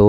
2